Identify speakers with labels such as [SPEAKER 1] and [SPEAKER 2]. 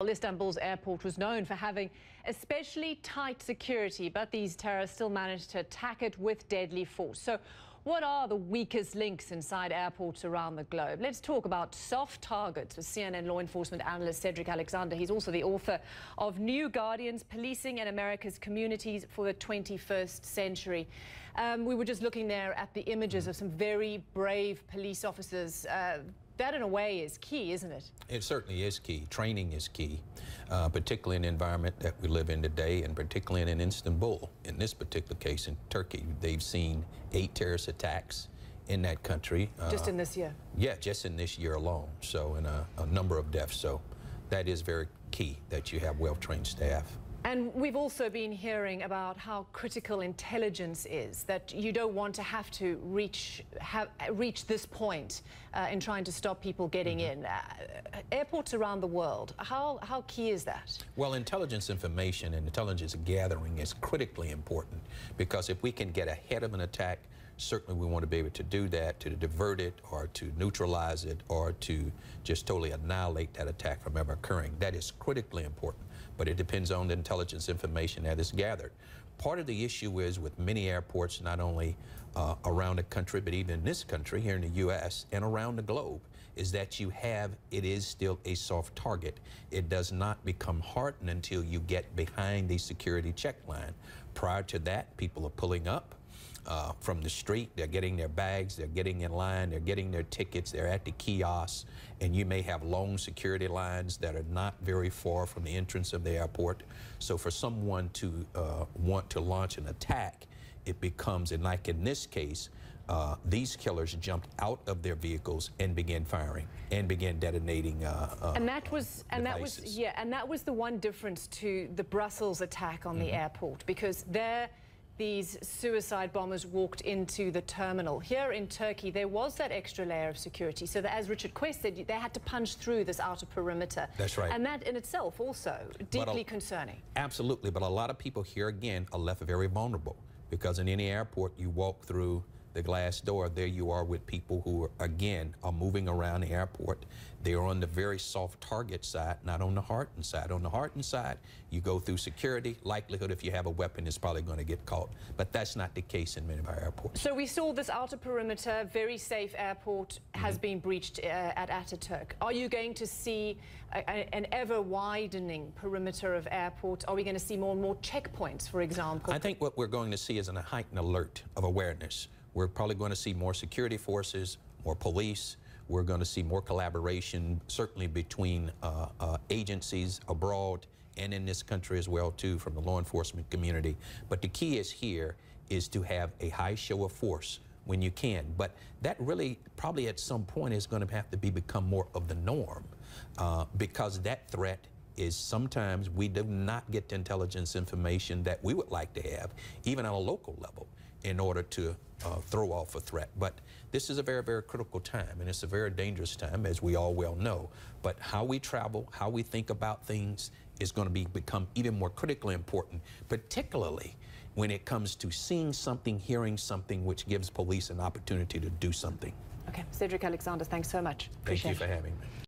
[SPEAKER 1] Well, Istanbul's airport was known for having especially tight security, but these terrorists still managed to attack it with deadly force. So what are the weakest links inside airports around the globe? Let's talk about soft targets with CNN law enforcement analyst Cedric. He's also the author of New Guardians, Policing in America's Communities for the 21st Century. We were just looking there at the images of some very brave police officers. That, in a way, is key, isn't it?
[SPEAKER 2] It certainly is key. Training is key, particularly in the environment that we live in today, and particularly in Istanbul. In this particular case, in Turkey, they've seen 8 terrorist attacks in that country.
[SPEAKER 1] Just in this year?
[SPEAKER 2] Yeah, just in this year alone. So, in a number of deaths. So, that is very key, that you have well-trained staff.
[SPEAKER 1] And we've also been hearing about how critical intelligence is, that you don't want to have to reach this point in trying to stop people getting in. Airports around the world, how key is that? Well,
[SPEAKER 2] intelligence information and intelligence gathering is critically important, because if we can get ahead of an attack, certainly we want to be able to do that, to divert it or to neutralize it or to just totally annihilate that attack from ever occurring. That is critically important, but it depends on the intelligence information that is gathered. Part of the issue is with many airports, not only around the country, but even in this country, here in the U.S. and around the globe, is that it is still a soft target. It does not become hardened until you get behind the security check line. Prior to that, people are pulling up from the street, they're getting their bags, they're getting in line, they're getting their tickets, they're at the kiosks, and you may have long security lines that are not very far from the entrance of the airport. So for someone to want to launch an attack, it becomes, and like in this case, these killers jumped out of their vehicles and began firing and began detonating
[SPEAKER 1] and that was the one difference to the Brussels attack on the airport, because there these suicide bombers walked into the terminal. Here in Turkey, there was that extra layer of security, so that, as Richard Quest said, they had to punch through this outer perimeter.
[SPEAKER 2] That's right.
[SPEAKER 1] And that in itself also deeply concerning.
[SPEAKER 2] Absolutely, but a lot of people here again are left very vulnerable, because in any airport you walk through the glass door, there you are with people who are moving around the airport. They are on the very soft target side, not on the hardened side. On the hardened side, you go through security. Likelihood if you have a weapon is probably going to get caught, but that's not the case in many of our airports.
[SPEAKER 1] So we saw this outer perimeter, very safe airport has been breached at Ataturk. Are you going to see an ever-widening perimeter of airports? Are we going to see more and more checkpoints, for example?
[SPEAKER 2] I think what we're going to see is a heightened alert of awareness. We're probably going to see more security forces, more police. We're going to see more collaboration, certainly between agencies abroad and in this country as well, too, from the law enforcement community. But the key is to have a high show of force when you can. But that really probably at some point is going to have to become more of the norm, because that threat is sometimes we do not get the intelligence information that we would like to have, even on a local level, in order to throw off a threat. But this is a very, very critical time, and it's a very dangerous time, as we all well know. But how we travel, how we think about things is going to become even more critically important, particularly when it comes to seeing something, hearing something, which gives police an opportunity to do something.
[SPEAKER 1] Okay, Cedric, thanks so much.
[SPEAKER 2] Thank you for having me.